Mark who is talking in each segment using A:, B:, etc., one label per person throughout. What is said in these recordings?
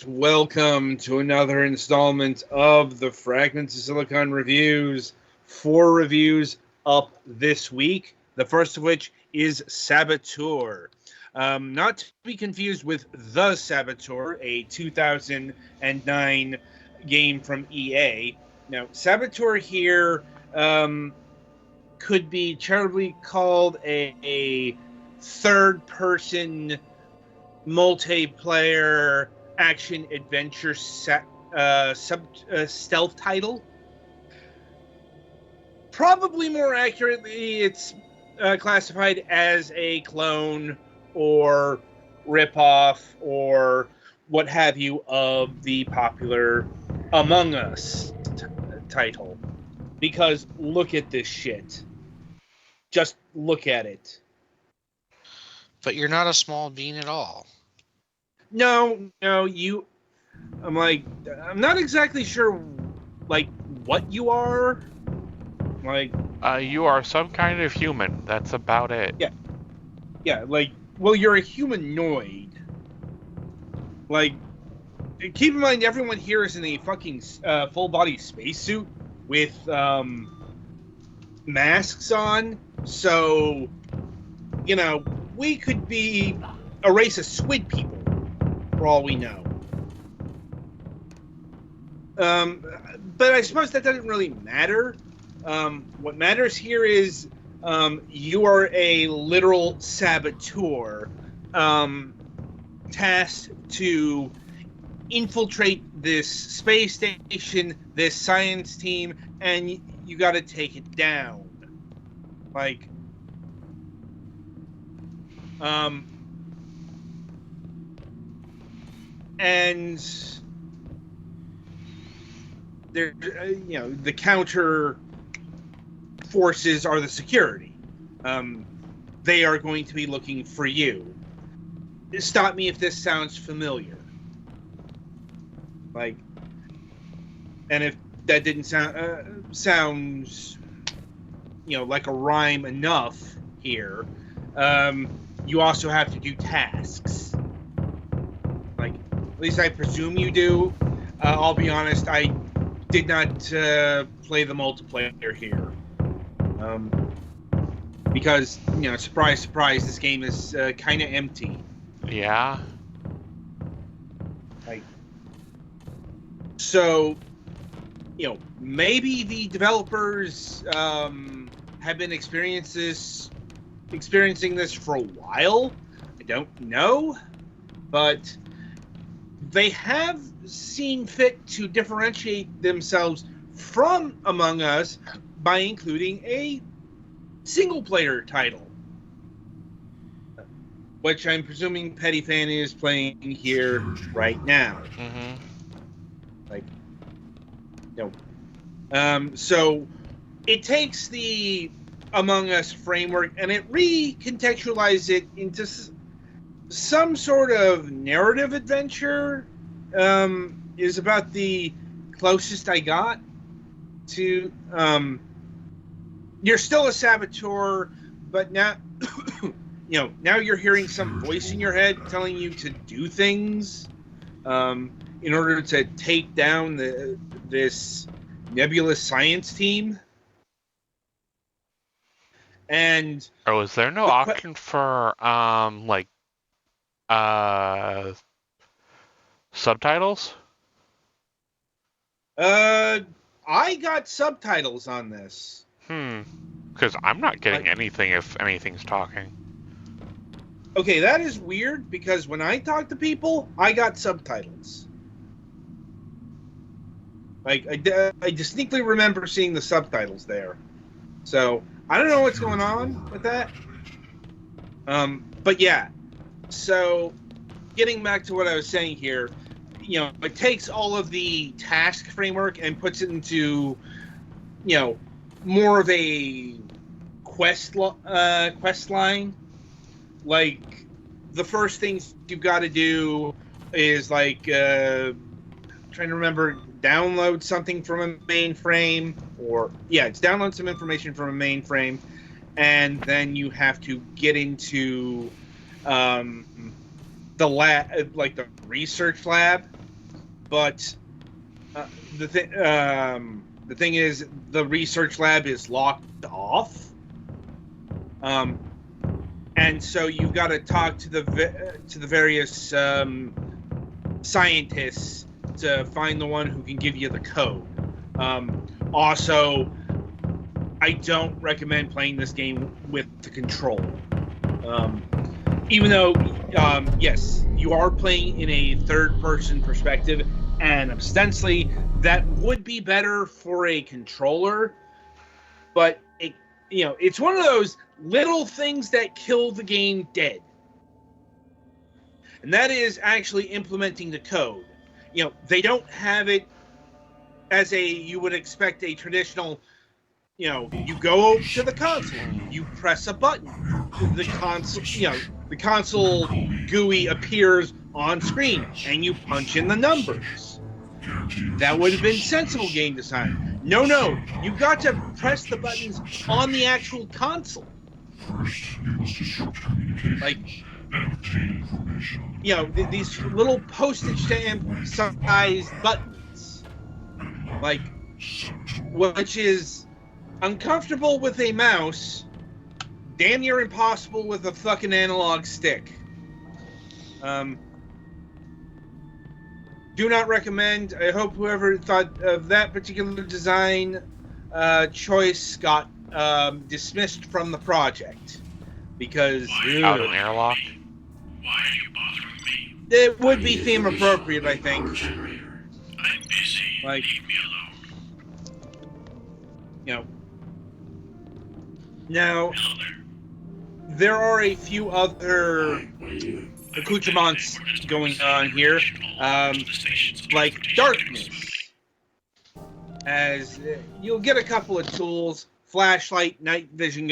A: welcome to another installment of the Fragments of Silicon reviews. 4 reviews up this week, the first of which is Saboteur. Not to be confused with The Saboteur, a 2009 game from EA. Now, Saboteur here could be charitably called a third-person multiplayer action adventure stealth title. Probably more accurately, it's classified as a clone or ripoff or what have you of the popular Among Us title. Because look at this shit. Just look at it.
B: But you're not a small bean at all.
A: No, I'm not exactly sure, what you are.
C: You are some kind of human. That's about it.
A: Yeah, you're a humanoid. Keep in mind, everyone here is in a fucking full-body spacesuit with masks on, so, we could be a race of squid people, for all we know. But I suppose that doesn't really matter. What matters here is you are a literal saboteur tasked to infiltrate this space station, this science team, and you got to take it down. And there, the counter forces are the security. They are going to be looking for you. Stop me if this sounds familiar. And if that didn't sounds, like a rhyme enough here, you also have to do tasks. At least I presume you do. I'll be honest, I did not play the multiplayer here. Because, surprise, surprise, this game is kind of empty.
C: Yeah.
A: So, maybe the developers have been experiencing this for a while. I don't know. But they have seen fit to differentiate themselves from Among Us by including a single-player title, which I'm presuming Petty Fan is playing here right now.
C: Mm-hmm.
A: So it takes the Among Us framework and it recontextualizes it into some sort of narrative adventure. Is about the closest I got to. You're still a saboteur, but now, now you're hearing some voice in your head telling you to do things, in order to take down this nebulous science team. And
C: is there no option for subtitles?
A: I got subtitles on this.
C: Because I'm not getting anything if anything's talking.
A: Okay, that is weird, because when I talk to people, I got subtitles. I distinctly remember seeing the subtitles there. So, I don't know what's going on with that. But yeah. So, getting back to what I was saying here, it takes all of the task framework and puts it into, more of a quest line. The first things you've got to do is trying to remember, download something from a mainframe, it's download some information from a mainframe, and then you have to get into the lab, the research lab, but the thing is, the research lab is locked off, and so you've got to talk to the various scientists to find the one who can give you the code. Also, I don't recommend playing this game with the controller. Even though, yes, you are playing in a third-person perspective, and ostensibly that would be better for a controller, but it's one of those little things that kill the game dead. And that is actually implementing the code. They don't have it as you would expect a traditional, you go to the console, you press a button, the console GUI appears on screen, and you punch in the numbers. That would have been sensible game design. No, you've got to press the buttons on the actual console. Like, these little postage stamp sized buttons. Like, which is uncomfortable with a mouse, damn near impossible with a fucking analog stick. Do not recommend. I hope whoever thought of that particular design choice got dismissed from the project, because
C: out an airlock.
D: Why are you bothering me?
A: It would be theme appropriate, I think.
D: I'm busy.
A: Like,
D: leave me alone.
A: Now, there are a few other accoutrements going on here, like darkness. As you'll get a couple of tools: flashlight, night vision,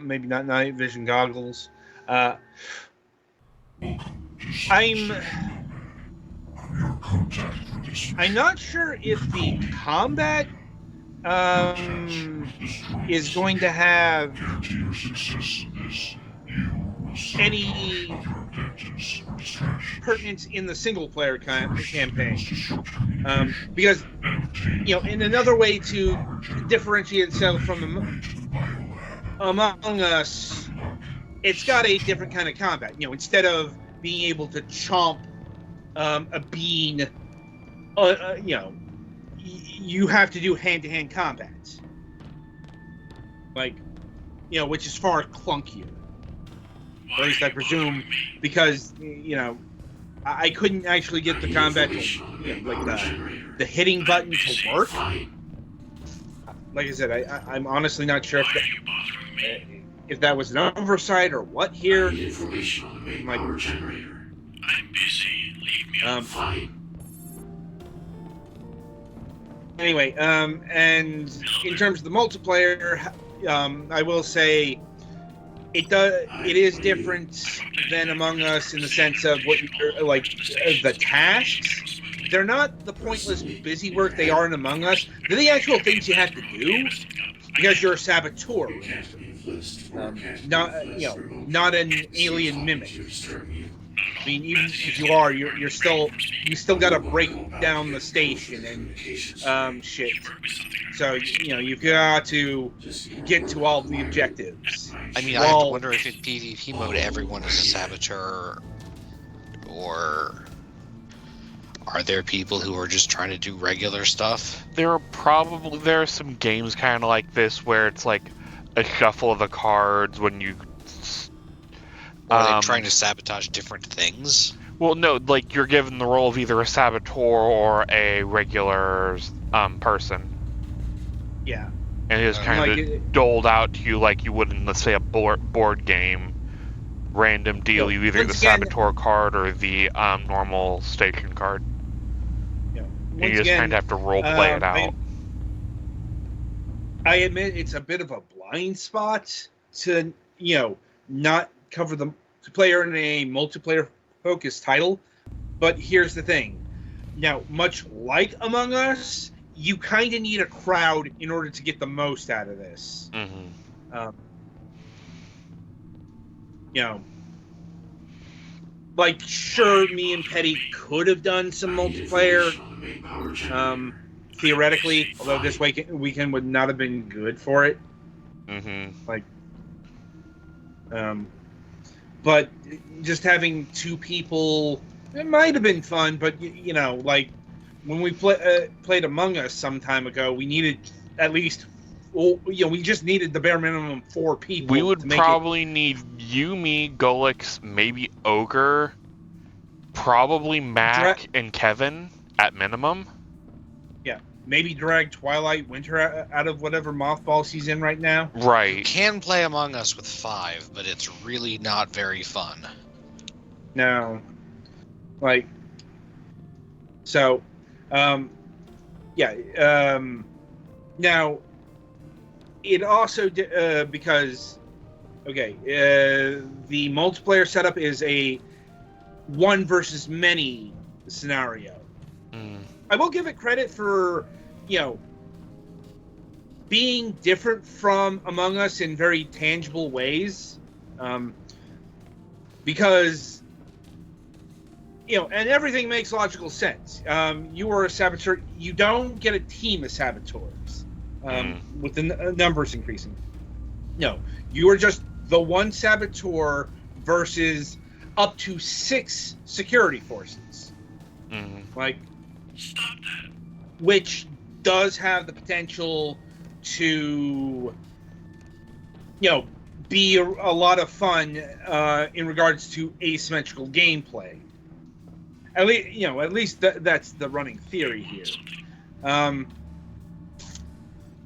A: maybe not night vision goggles. I'm not sure if the combat is going to have any pertinence in the single player campaign, because in another way to differentiate itself from Among Us, it's got a different kind of combat. Instead of being able to chomp a bean, you have to do hand-to-hand combat. Like, which is far clunkier. Or at least I presume, because, I couldn't actually get the combat to, like the hitting button to work. Like I said, I'm honestly not sure if that was an oversight or what here.
D: I'm busy. Leave me alone.
A: Anyway, and in terms of the multiplayer, I will say it is different than Among Us in the sense of what you're like, the tasks. They're not the pointless busy work they are in Among Us. They're the actual things you have to do because you're a saboteur. Not an alien mimic. I mean, even if you are, you still got to break down the station and shit. So you've got to get to all the objectives.
B: I mean, I have to wonder if in PvP mode everyone is a saboteur, or are there people who are just trying to do regular stuff?
C: There are some games kind of like this where it's like a shuffle of the cards when you.
B: Or are they trying to sabotage different things?
C: Well, no, like you're given the role of either a saboteur or a regular person.
A: Yeah.
C: And it is kind of doled out to you like you would in, let's say, a board game. Random deal, you either the saboteur card or the normal station card.
A: Yeah.
C: And you just kind of have to role play it out.
A: I admit it's a bit of a blind spot to, not cover the player in a multiplayer focused title. But here's the thing. Now, much like Among Us, you kind of need a crowd in order to get the most out of this.
C: Mm-hmm.
A: like, sure, me and Petty could have done some multiplayer, theoretically, although this weekend would not have been good for it. Like, but just having two people, it might have been fun, but you know, like when we played Among Us some time ago, we needed at least, we just needed the bare minimum 4 people.
C: We would probably need you, me, Golix, maybe Ogre, probably Mac and Kevin at minimum.
A: Yeah, maybe drag Twilight Winter out of whatever mothballs he's in right now.
C: Right.
B: You can play Among Us with 5, but it's really not very fun.
A: No. Like, so, yeah. Now, it also, because, okay, the multiplayer setup is a one versus many scenario. I will give it credit for, being different from Among Us in very tangible ways. Because, and everything makes logical sense. You are a saboteur. You don't get a team of saboteurs with the numbers increasing. No, you are just the one saboteur versus up to 6 security forces. Like,
D: Stop that.
A: which does have the potential to, be a lot of fun in regards to asymmetrical gameplay. At least, that's the running theory here.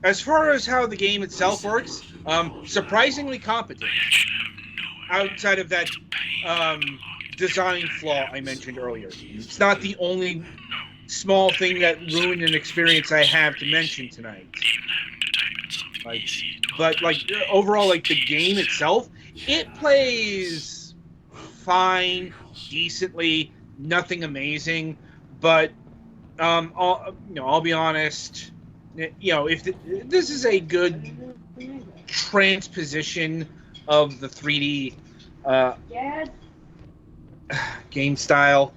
A: As far as how the game itself works, surprisingly competent. Outside of that design flaw I mentioned earlier, it's not the only small thing that ruined an experience I have to mention tonight. But overall, the game itself, it plays fine, decently, nothing amazing. But I'll be honest. If this is a good transposition of the 3D game style.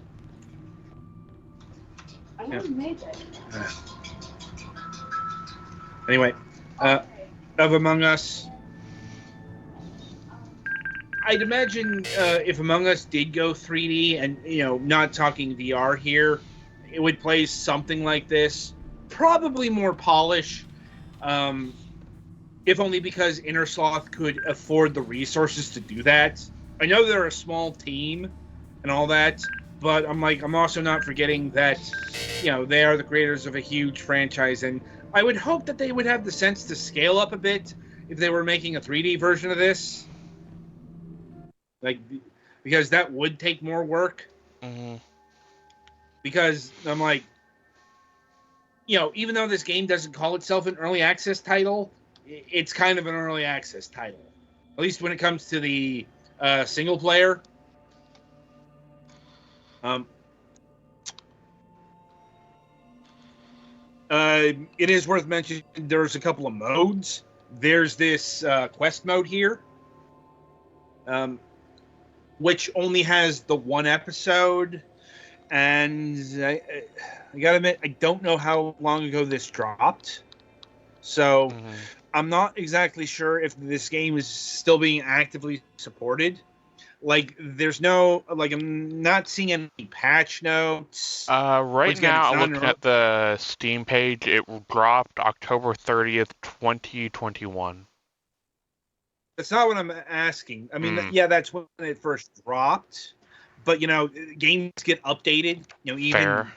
A: Anyway, of Among Us, I'd imagine if Among Us did go 3D, and not talking VR here, it would play something like this. Probably more polish, if only because Innersloth could afford the resources to do that. I know they're a small team and all that, but I'm also not forgetting that, they are the creators of a huge franchise, and I would hope that they would have the sense to scale up a bit if they were making a 3D version of this. Because that would take more work. Because I'm even though this game doesn't call itself an early access title, it's kind of an early access title. At least when it comes to the single player. It is worth mentioning there's a couple of modes. There's this quest mode here, which only has the 1 episode. And I gotta admit, I don't know how long ago this dropped. So I'm not exactly sure if this game is still being actively supported. There's no, I'm not seeing any patch notes.
C: Right now, I'm looking at the Steam page. It dropped October 30th, 2021.
A: That's not what I'm asking. I mean, yeah, that's when it first dropped. But, games get updated, even
C: Fair.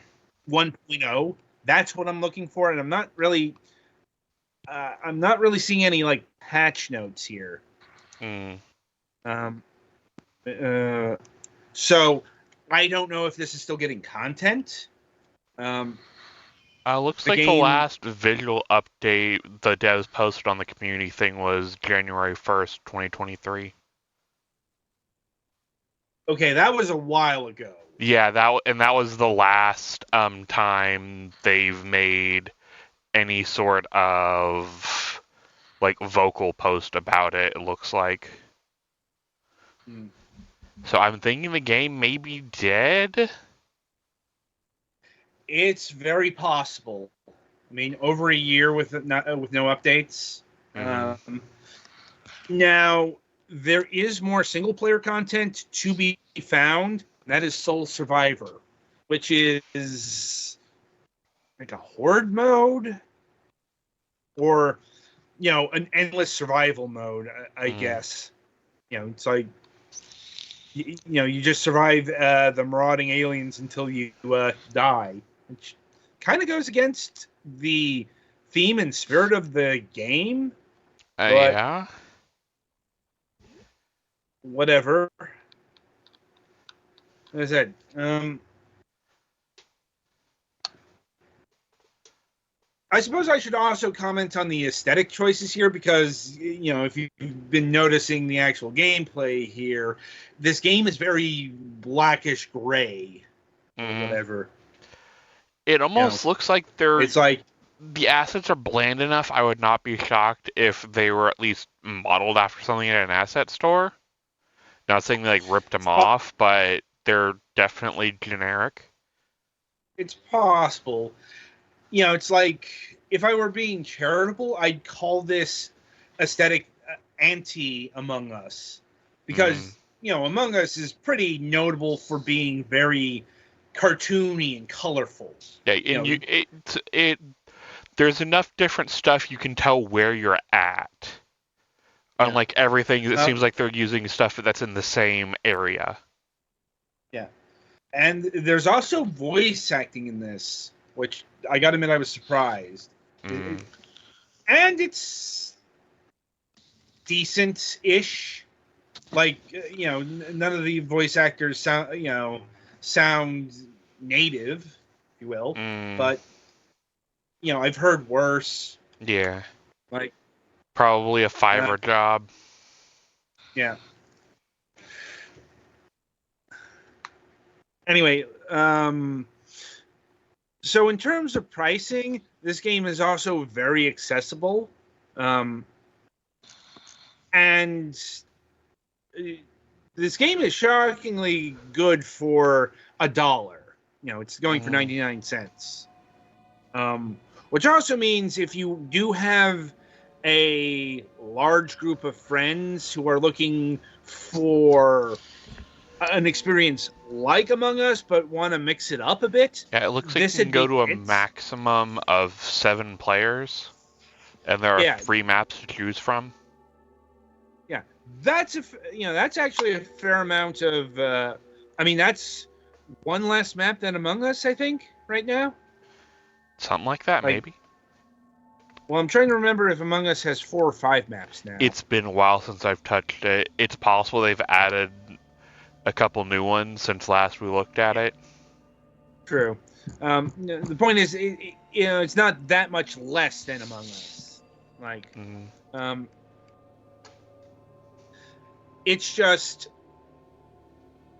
A: 1.0. That's what I'm looking for. And I'm not really seeing any, patch notes here. So I don't know if this is still getting content.
C: Looks like the last visual update the devs posted on the community thing was January 1st, 2023.
A: Okay, that was a while ago.
C: Yeah, that was the last time they've made any sort of vocal post about it. It looks like. So I'm thinking the game may be dead.
A: It's very possible. I mean, over a year with no updates.
C: Mhm.
A: Now, there is more single-player content to be found. That is Soul Survivor, which is like a horde mode, or an endless survival mode, I guess. It's like you just survive the marauding aliens until you die, which kind of goes against the theme and spirit of the game, but
C: Yeah.
A: whatever. As I said, I suppose I should also comment on the aesthetic choices here, because if you've been noticing the actual gameplay here, this game is very blackish gray or whatever.
C: It almost looks like
A: It's like
C: the assets are bland enough. I would not be shocked if they were at least modeled after something at an asset store. Not saying they like ripped them off, but they're definitely generic.
A: It's possible. It's like, if I were being charitable, I'd call this aesthetic anti Among Us, because Among Us is pretty notable for being very cartoony and colorful.
C: Yeah, and there's enough different stuff you can tell where you're at. Unlike everything, it seems like they're using stuff that's in the same area.
A: Yeah, and there's also voice acting in this, which I gotta admit I was surprised. And it's decent-ish. Like, none of the voice actors sound native, if you will. But, I've heard worse.
C: Yeah.
A: Like,
C: probably a Fiverr job.
A: Yeah. Anyway, so in terms of pricing, this game is also very accessible. And this game is shockingly good for $1. It's going for 99 cents. Which also means if you do have a large group of friends who are looking for an experience like Among Us, but want to mix it up a bit.
C: Yeah, it looks like you can go to a maximum of 7 players, and there are 3 maps to choose from.
A: Yeah, that's actually a fair amount of. That's one less map than Among Us, I think, right now.
C: Something like that, maybe.
A: Well, I'm trying to remember if Among Us has 4 or 5 maps now.
C: It's been a while since I've touched it. It's possible they've added a couple new ones since last we looked at it.
A: True. The point is, it's not that much less than Among Us. It's just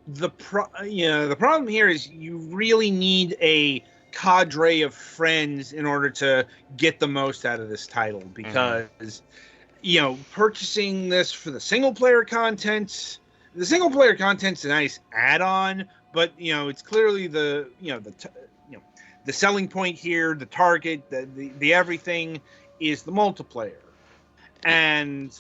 A: the problem here is you really need a cadre of friends in order to get the most out of this title, because purchasing this for the single player content. The single player content's a nice add-on, but it's clearly the selling point here, the target, the everything is the multiplayer. And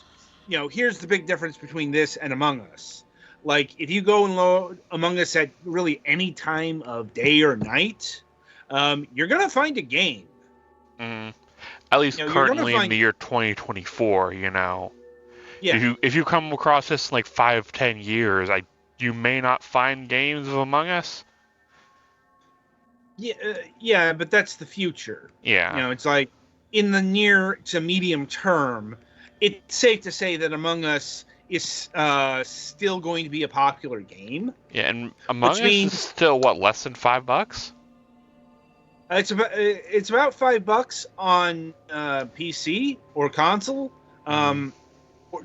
A: here's the big difference between this and Among Us. Like, if you go and load Among Us at really any time of day or night, you're gonna find a game.
C: At least currently in the year 2024, Yeah. If you come across this in like 5-10 years, you may not find games of Among Us.
A: Yeah, but that's the future.
C: Yeah.
A: It's like in the near to medium term, it's safe to say that Among Us is still going to be a popular game.
C: Yeah, and Among Us is still less than $5?
A: It's about $5 on PC or console.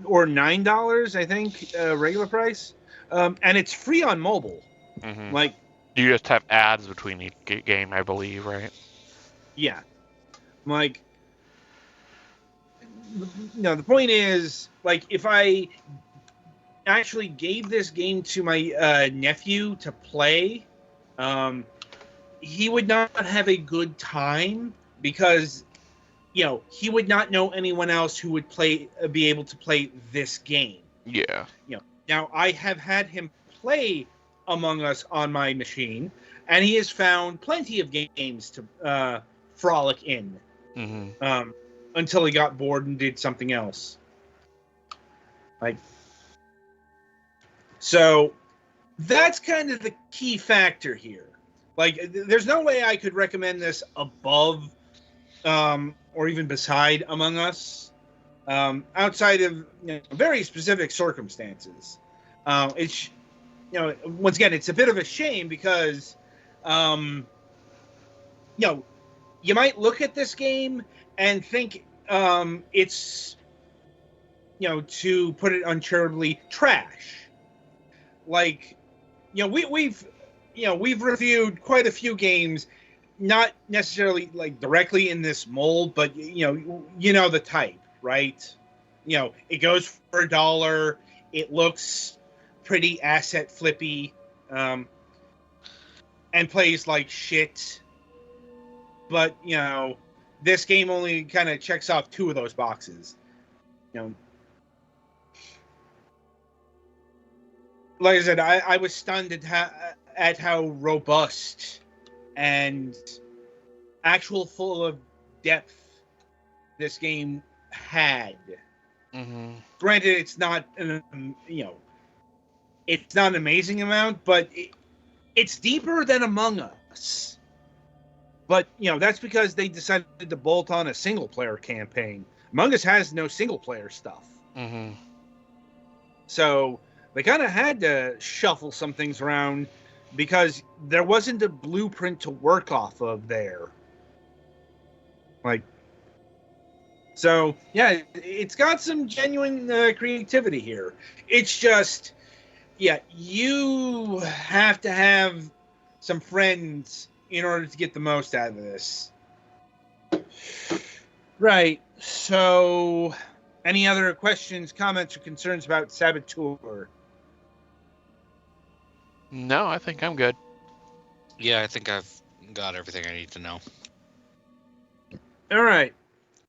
A: Or $9, I think, regular price, and it's free on mobile. Like,
C: you just have ads between each game, I believe, right?
A: Yeah. Like, the point is, like, if I actually gave this game to my nephew to play, he would not have a good time because, he would not know anyone else who would be able to play this game.
C: Yeah.
A: Now I have had him play Among Us on my machine, and he has found plenty of games to frolic in.
C: Mm-hmm.
A: Until he got bored and did something else. So that's kind of the key factor here. There's no way I could recommend this above or even beside Among Us, outside of very specific circumstances. It's once again, it's a bit of a shame because you might look at this game and think it's, to put it uncharitably, trash. We've reviewed quite a few games, not necessarily directly in this mold, but the type, right? It goes for $1. It looks pretty asset flippy, and plays like shit. But this game only kind of checks off 2 of those boxes. Like I said, I was stunned at how robust and actual full of depth this game had.
C: Mm-hmm.
A: Granted, it's not it's not an amazing amount, but it's deeper than Among Us. But that's because they decided to bolt on a single player campaign. Among Us has no single player stuff.
C: Mm-hmm.
A: So they kind of had to shuffle some things around because there wasn't a blueprint to work off of there. So yeah, it's got some genuine creativity here. It's just, you have to have some friends in order to get the most out of this. Right. So, any other questions, comments, or concerns about Saboteur?
C: No, I think I'm good.
B: Yeah, I think I've got everything I need to know.
A: All right.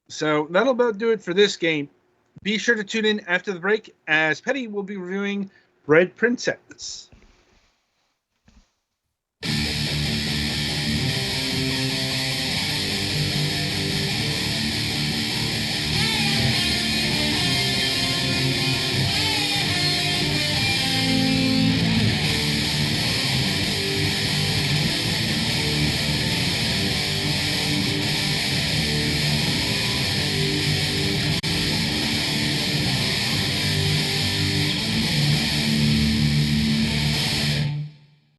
A: So that'll about do it for this game. Be sure to tune in after the break as Petty will be reviewing Bread Princess.